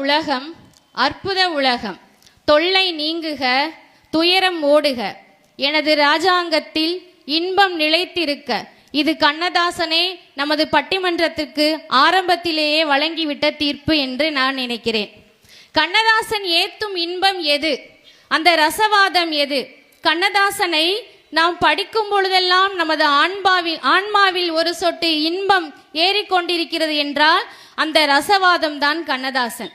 உலகம் அற்புத உலகம், தொல்லை நீங்குக, துயரம் ஓடுக, எனது ராஜாங்கத்தில் இன்பம் நிலைத்திருக்க. இது கண்ணதாசனே நமது பட்டிமன்றத்திற்கு ஆரம்பத்திலேயே வழங்கிவிட்ட தீர்ப்பு என்று நான் நினைக்கிறேன். கண்ணதாசன் ஏத்தும் இன்பம் எது? அந்த ரசவாதம் எது? கண்ணதாசனை நாம் படிக்கும் பொழுதெல்லாம் நமது ஆன்மாவில் ஒரு சொட்டு இன்பம் ஏறிக்கொண்டிருக்கிறது என்றால் அந்த ரசவாதம் தான் கண்ணதாசன்.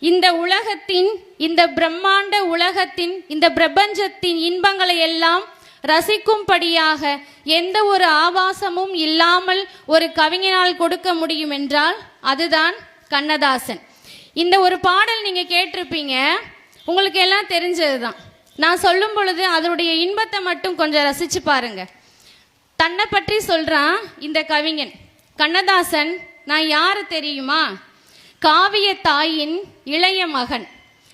இந்த உலகத்தின், இந்த பிரம்மாண்ட உலகத்தின், இந்த பிரபஞ்சத்தின் இன்பங்களை எல்லாம் ரசிக்கும்படியாக எந்த ஒரு ஆபாசமும் இல்லாமல் ஒரு கவிஞனால் கொடுக்க முடியும் என்றால் அதுதான் கண்ணதாசன். இந்த ஒரு பாடல் நீங்க கேட்டிருப்பீங்க, உங்களுக்கு எல்லாம் தெரிஞ்சதுதான். நான் சொல்லும் பொழுது அதனுடைய இன்பத்தை மட்டும் கொஞ்சம் ரசிச்சு பாருங்க. தன்னை பற்றி சொல்றான் இந்த கவிஞன் கண்ணதாசன். நான் யாரு தெரியுமா? காவிய தாயின் இளைய மகன்,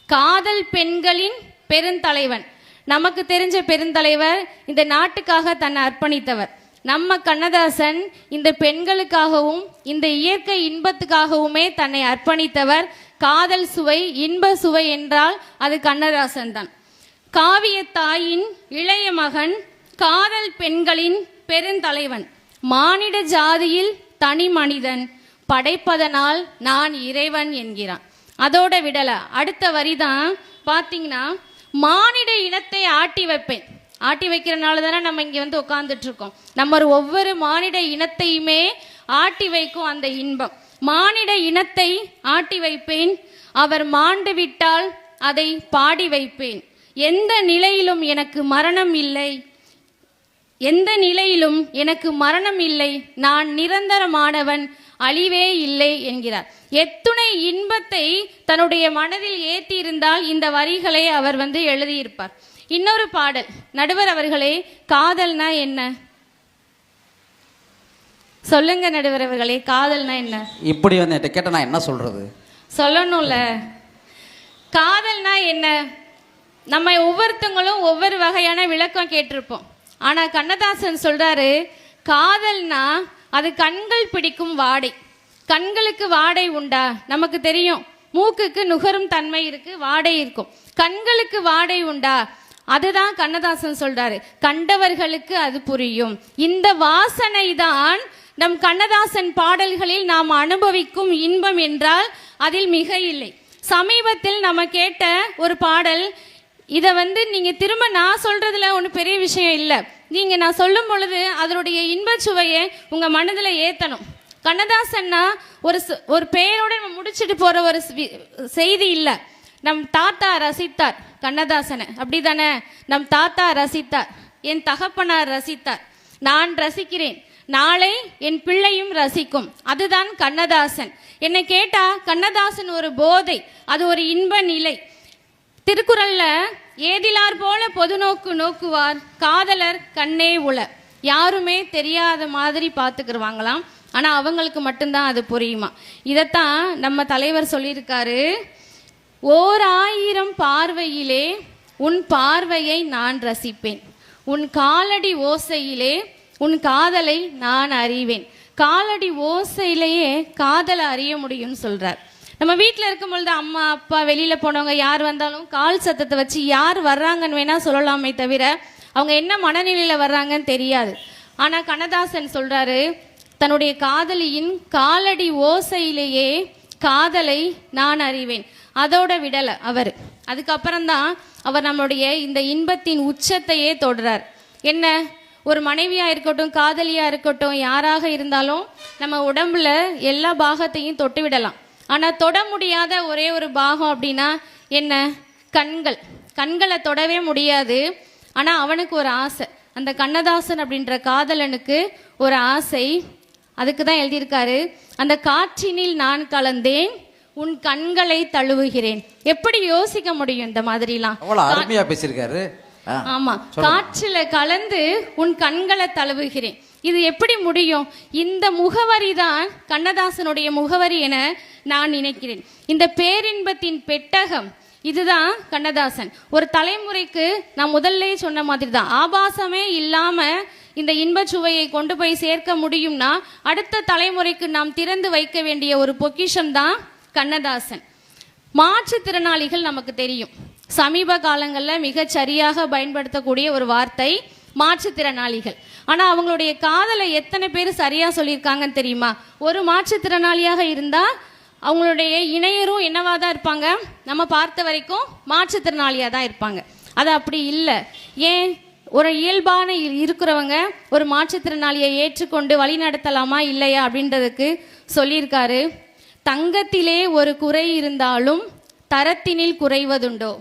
காதல் பெண்களின் பெருந்தலைவன். நமக்கு தெரிஞ்ச பெருந்தலைவர், இந்த நாட்டுக்காக தன்னை அர்ப்பணித்தவர் நம்ம கண்ணதாசன். இந்த பெண்களுக்காகவும் இந்த இயற்கை இன்பத்துக்காகவுமே தன்னை அர்ப்பணித்தவர். காதல் சுவை, இன்ப சுவை என்றால் அது கண்ணதாசன் தான். காவிய தாயின் இளைய மகன், காதல் பெண்களின் பெருந்தலைவன், மானிட ஜாதியில் தனி மனிதன், படைப்பதனால் நான் இறைவன் என்கிறான். அதோட விடல, அடுத்த வரிதான் பார்த்தீங்கன்னா, மானிட இனத்தை ஆட்டி வைப்பேன். ஆட்டி வைக்கிறனால தானே நம்ம இங்கே வந்து உட்கார்ந்துட்டு இருக்கோம். நம்ம ஒவ்வொரு மானிட இனத்தையுமே ஆட்டி வைக்கும் அந்த இன்பம். மானிட இனத்தை ஆட்டி வைப்பேன், அவர் மாண்டு விட்டால் அதை பாடி வைப்பேன். எந்த நிலையிலும் எனக்கு மரணம் இல்லை, எந்த நிலையிலும் எனக்கு மரணம் இல்லை, நான் நிரந்தரமானவன், அழிவே இல்லை என்கிறார். எத்துணை இன்பத்தை தன்னுடைய மனதில் ஏற்றி இருந்தால் இந்த வரிகளை அவர் வந்து எழுதியிருப்பார். இன்னொரு பாடல், நடுவர் அவர்களே, காதல்னா என்ன சொல்லுங்க நடுவர் அவர்களே, காதல்னா என்ன? இப்படி வந்து கேட்ட நான் என்ன சொல்றது? சொல்லணும்ல, காதல்னா என்ன? நம்ம ஒவ்வொருத்தங்களும் ஒவ்வொரு வகையான விளக்கம் கேட்டிருப்போம். ஆனா கண்ணதாசன் சொல்றாரு, காதல்னா அது கண்கள் பிடிக்கும் வாடை. கண்களுக்கு வாடை உண்டா? நமக்கு தெரியும், மூக்குக்கு நுகரும் தன்மை இருக்கு, வாடை இருக்கும். கண்களுக்கு வாடை உண்டா? அதுதான் கண்ணதாசன் சொல்றாரு, கண்டவர்களுக்கு அது புரியும். இந்த வாசனை தான் நம் கண்ணதாசன் பாடல்களில் நாம் அனுபவிக்கும் இன்பம் என்றால் அதில் மிக இல்லை. சமீபத்தில் நம்ம கேட்ட ஒரு பாடல், இதை வந்து நீங்க திரும்ப நான் சொல்றதுல ஒன்றும் பெரிய விஷயம் இல்லை. நீங்க நான் சொல்லும் பொழுது அதனுடைய இன்பச்சுவையை உங்க மனதில் ஏத்தணும். கண்ணதாசன்னா ஒரு பெயரோட நம்ம முடிச்சுட்டு போற ஒரு செய்தி இல்லை. நம் தாத்தா ரசித்தார் கண்ணதாசனை, அப்படிதானே? நம் தாத்தா ரசித்தார், என் தகப்பனார் ரசித்தார், நான் ரசிக்கிறேன், நாளை என் பிள்ளையும் ரசிக்கும். அதுதான் கண்ணதாசன். என்னை கேட்டா கண்ணதாசன் ஒரு போதை, அது ஒரு இன்ப நிலை. திருக்குறள்ல ஏதிலார் போல பொது நோக்கு நோக்குவார், காதலர் கண்ணே உள. யாருமே தெரியாத மாதிரி பார்த்துக்கிடுவாங்களாம், ஆனா அவங்களுக்கு மட்டும்தான் அது புரியுமா. இதைத்தான் நம்ம தலைவர் சொல்லியிருக்காரு, ஓர் ஆயிரம் பார்வையிலே உன் பார்வையை நான் ரசிப்பேன், உன் காலடி ஓசையிலே உன் காதலை நான் அறிவேன். காலடி ஓசையிலேயே காதலை அறிய முடியும்னு சொல்றார். நம்ம வீட்டில் இருக்கும் பொழுது அம்மா அப்பா வெளியில போனவங்க யார் வந்தாலும் கால் சத்தத்தை வச்சு யார் வர்றாங்கன்னு வேணா சொல்லலாமே தவிர அவங்க என்ன மனநிலையில வர்றாங்கன்னு தெரியாது. ஆனா கண்ணதாசன் சொல்றாரு, தன்னுடைய காதலியின் காலடி ஓசையிலேயே காதலை நான் அறிவேன். அதோட விடல அவர். அதுக்கப்புறம்தான் அவர் நம்மளுடைய இந்த இன்பத்தின் உச்சத்தையே தொடுறார். என்ன, ஒரு மனைவியா இருக்கட்டும், காதலியா இருக்கட்டும், யாராக இருந்தாலும் நம்ம உடம்புல எல்லா பாகத்தையும் தொட்டு விடலாம். ஆனா தொட முடியாத ஒரே ஒரு பாகம் அப்படின்னா என்ன? கண்கள். கண்களை தொடவே முடியாது. ஆனா அவனுக்கு ஒரு ஆசை, அந்த கண்ணதாசன் அப்படின்ற காதலனுக்கு ஒரு ஆசை. அதுக்கு தான் எழுதியிருக்காரு, அந்த காற்றினில் நான் கலந்தேன், உன் கண்களை தழுவுகிறேன். எப்படி யோசிக்க முடியும் இந்த மாதிரிலாம்? அருமையா பேசியிருக்காரு. ஆமா, காற்றில கலந்து உன் கண்களை தழுவுகிறேன். இது எப்படி முடியும்? இந்த முகவரி தான் கண்ணதாசனுடைய முகவரி என நான் நினைக்கிறேன். இந்த பேரின்பத்தின் பெட்டகம் இதுதான் கண்ணதாசன். ஒரு தலைமுறைக்கு நான் முதல்ல சொன்ன மாதிரி தான், ஆபாசமே இல்லாம இந்த இன்பச்சுவையை கொண்டு போய் சேர்க்க முடியும்னா அடுத்த தலைமுறைக்கு நாம் திறந்து வைக்க வேண்டிய ஒரு பொக்கிஷம் தான் கண்ணதாசன். மாற்றுத்திறனாளிகள் நமக்கு தெரியும். சமீப காலங்களில் மிகச் சரியாக பயன்படுத்தக்கூடிய ஒரு வார்த்தை மாற்றுத்திறனாளிகள். ஆனால் அவங்களுடைய காதலை எத்தனை பேர் சரியாக சொல்லியிருக்காங்கன்னு தெரியுமா? ஒரு மாற்றுத்திறனாளியாக இருந்தால் அவங்களுடைய இணையரும் என்னவா தான் இருப்பாங்க, நம்ம பார்த்த வரைக்கும் மாற்றுத்திறனாளியாக தான் இருப்பாங்க. அது அப்படி இல்லை. ஏன்? ஒரு இயல்பான இருக்கிறவங்க ஒரு மாற்றுத்திறனாளியை ஏற்றுக்கொண்டு வழி நடத்தலாமா இல்லையா அப்படின்றதுக்கு சொல்லியிருக்காரு. தங்கத்திலே ஒரு குறை இருந்தாலும் தரத்தினில் குறைவதுண்டோ,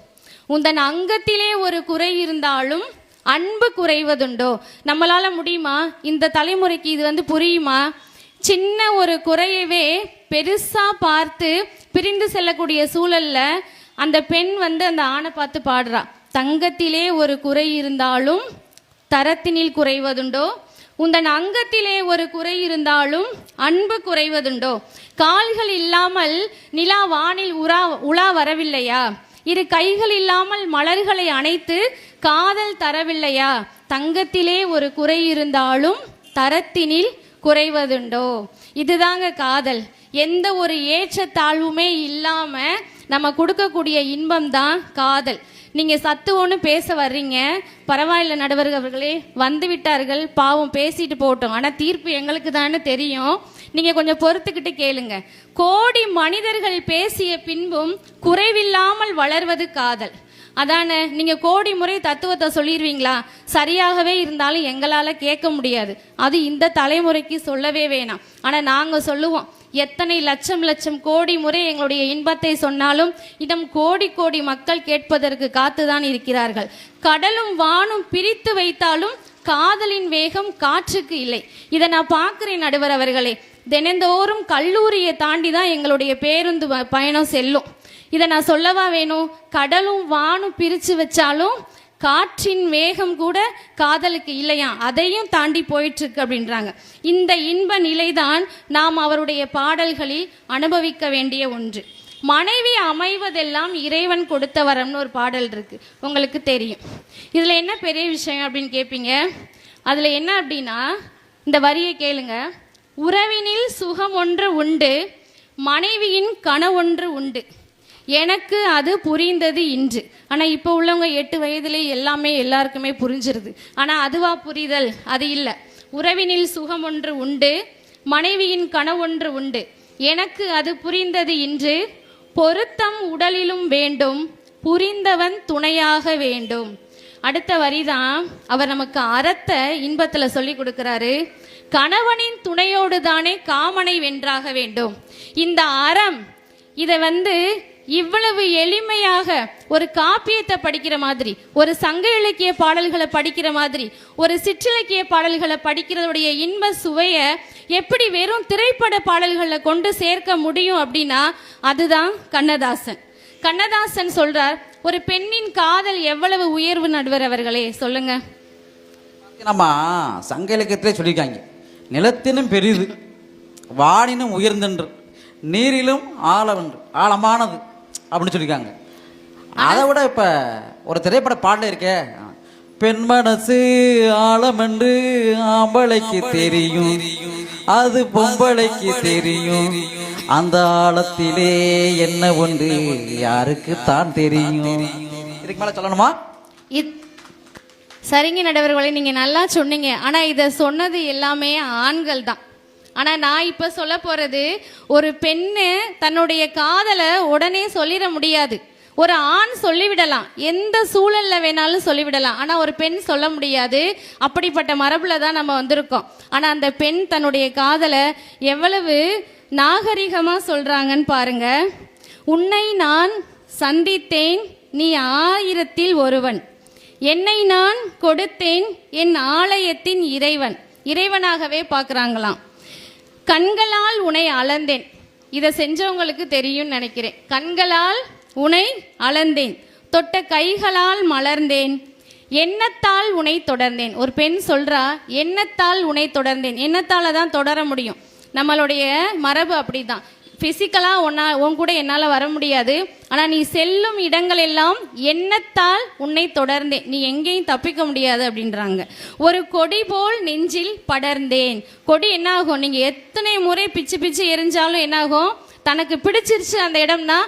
உந்தன் அங்கத்திலே ஒரு குறை இருந்தாலும் அன்பு குறைவதுண்டோ. நம்மளால முடியுமா? இந்த தலைமுறைக்கு இது புரியுமா? சின்ன ஒரு குறையவே பெருசா பார்த்து பிரிந்து செல்லக்கூடிய சூழல்ல அந்த பெண் அந்த ஆணை பார்த்து பாடுறா, தங்கத்திலே ஒரு குறை இருந்தாலும் தரத்தினில் குறைவதுண்டோ, உந்தன் அங்கத்திலே ஒரு குறை இருந்தாலும் அன்பு குறைவதுண்டோ. கால்கள் இல்லாமல் நிலா வானில் உலா வரவில்லையா? இரு கைகள் இல்லாமல் மலர்களை அணைத்து காதல் தரவில்லையா? தங்கத்திலே ஒரு குறை இருந்தாலும் தரத்தினில் குறைவதுண்டோ. இதுதாங்க காதல். எந்த ஒரு ஏற்றத்தாழ்வுமே இல்லாம நம்ம கொடுக்கக்கூடிய இன்பம் தான் காதல். நீங்க சத்துவோன்னு பேச வர்றீங்க, பரவாயில்ல நடுவர் அவர்களே, வந்து விட்டார்கள், பாவம் பேசிட்டு போட்டோம், ஆனா தீர்ப்பு எங்களுக்கு தானே தெரியும், நீங்க கொஞ்சம் பொறுத்துக்கிட்டு கேளுங்க. கோடி மனிதர்கள் பேசிய பின்பும் குறைவில்லாமல் வளர்வது காதல். அதானே? நீங்க கோடி முறை தத்துவத்தை சொல்லிடுவீங்களா? சரியாகவே இருந்தாலும் எங்களால கேட்க முடியாது. அது இந்த தலைமுறைக்கு சொல்லவே வேணாம். ஆனா நாங்க சொல்லுவோம், எத்தனை லட்சம் லட்சம் கோடி முறை எங்களுடைய இன்பத்தை சொன்னாலும் இன்னும் கோடி கோடி மக்கள் கேட்பதற்கு காத்துதான் இருக்கிறார்கள். கடலும் வானும் பிரித்து வைத்தாலும் காதலின் வேகம் காற்றுக்கு இல்லை. இதை நான் பார்க்கிறேன் நடுவர் அவர்களே. தினந்தோறும் கல்லூரியை தாண்டி தான் எங்களுடைய பேருந்து பயணம் செல்லும். இதை நான் சொல்லவா வேணும்? கடலும் வானும் பிரித்து வச்சாலும் காற்றின் வேகம் கூட காதலுக்கு இல்லையா, அதையும் தாண்டி போயிட்டு இருக்கு அப்படின்றாங்க. இந்த இன்ப நிலைதான் நாம் அவருடைய பாடல்களில் அனுபவிக்க வேண்டிய ஒன்று. மனைவி அமைவதெல்லாம் இறைவன் கொடுத்த வரம்னு ஒரு பாடல் இருக்கு, உங்களுக்கு தெரியும். இதுல என்ன பெரிய விஷயம் அப்படின்னு கேட்பீங்க. அதுல என்ன அப்படின்னா, இந்த வரியை கேளுங்க. உறவினில் சுகம் ஒன்று உண்டு, மனைவியின் கனவொன்று உண்டு, எனக்கு அது புரிந்தது இன்று. ஆனால் இப்போ உள்ளவங்க 8 வயதிலே எல்லாமே எல்லாருக்குமே புரிஞ்சிருது. ஆனால் அதுவா புரிதல்? அது இல்லை. உறவினில் சுகம் ஒன்று உண்டு, மனைவியின் கனவொன்று உண்டு, எனக்கு அது புரிந்தது இன்று, பொருத்தம் உடலிலும் வேண்டும், புரிந்தவன் துணையாக வேண்டும். அடுத்த வரிதான் அவர் நமக்கு அறத்தை இன்பத்தில் சொல்லி கொடுக்கிறாரு. கணவனின் துணையோடு தானே காமனை வென்றாக வேண்டும். இந்த அறம் இதை இவ்வளவு எளிமையாக ஒரு காப்பியத்தை படிக்கிற மாதிரி, ஒரு சங்க இலக்கிய பாடல்களை படிக்கிற மாதிரி, ஒரு சிற்றிலக்கிய பாடல்களை படிக்கிறதுடைய இன்ப சுவையை எப்படி வெறும் திரைப்பட பாடல்களை கொண்டு சேர்க்க முடியும் அப்படின்னா அதுதான் கண்ணதாசன். கண்ணதாசன் சொல்றார், ஒரு பெண்ணின் காதல் எவ்வளவு உயர்வு நடுவர் அவர்களே, சொல்லுங்க. நம்ம சங்க இலக்கியத்திலே சொல்லியிருக்காங்க, நிலத்தினும் பெரிது, வானினும் உயர்ந்தென்று, நீரிலும் ஆழமானது அப்படின்னு சொல்லியிருக்காங்க. அதை விட இப்ப ஒரு திரைப்பட பாடல இருக்கே, பெண் மனசு ஆழம் என்று ஆம்பளைக்கு தெரியும், அது பொம்பளைக்கு தெரியும், அந்த ஆழத்திலே என்ன ஒன்று யாருக்கு தான் தெரியும். இதுக்கு மேல சொல்லணுமா? சரிங்க நடுவர்களே, நீங்க நல்லா சொன்னீங்க. ஆனா இதை சொன்னது எல்லாமே ஆண்கள் தான். ஆனா நான் இப்ப சொல்ல போறது, ஒரு பெண்ணு தன்னுடைய காதலை உடனே சொல்லிட முடியாது. ஒரு ஆண் சொல்லிவிடலாம், எந்த சூழல்ல வேணாலும் சொல்லிவிடலாம். ஆனா ஒரு பெண் சொல்ல முடியாது. அப்படிப்பட்ட மரபுல தான் நம்ம வந்திருக்கோம். ஆனா அந்த பெண் தன்னுடைய காதலை எவ்வளவு நாகரிகமா சொல்றாங்கன்னு பாருங்க. உன்னை நான் சந்தித்தேன், நீ 1000-ல் ஒருவன், என்னை நான் கொடுத்தேன், என் ஆலயத்தின் இறைவன். இறைவனாகவே பார்க்குறாங்களாம். கண்களால் உன்னை அளந்தேன். இதை செஞ்சவங்களுக்கு தெரியும் நினைக்கிறேன். கண்களால் உன்னை அளந்தேன், தொட்ட கைகளால் மலர்ந்தேன், எண்ணத்தால் உன்னை தொடர்ந்தேன். ஒரு பெண் சொல்றா, எண்ணத்தால் உன்னை தொடர்ந்தேன். எண்ணத்தால தான் தொடர முடியும். நம்மளுடைய மரபு அப்படிதான். பிசிக்கலா உன் கூட என்னால வர முடியாது. ஆனா நீ செல்லும் இடங்கள் எல்லாம் எண்ணத்தால் உன்னை தொடர்ந்தேன், நீ எங்கேயும் தப்பிக்க முடியாது அப்படின்றாங்க. ஒரு கொடி போல் நெஞ்சில் படர்ந்தேன். கொடி என்ன ஆகும்? நீங்க எத்தனை முறை பிச்சு பிச்சு எரிஞ்சாலும் என்ன ஆகும்? தனக்கு பிடிச்சிருச்சு அந்த இடம்னா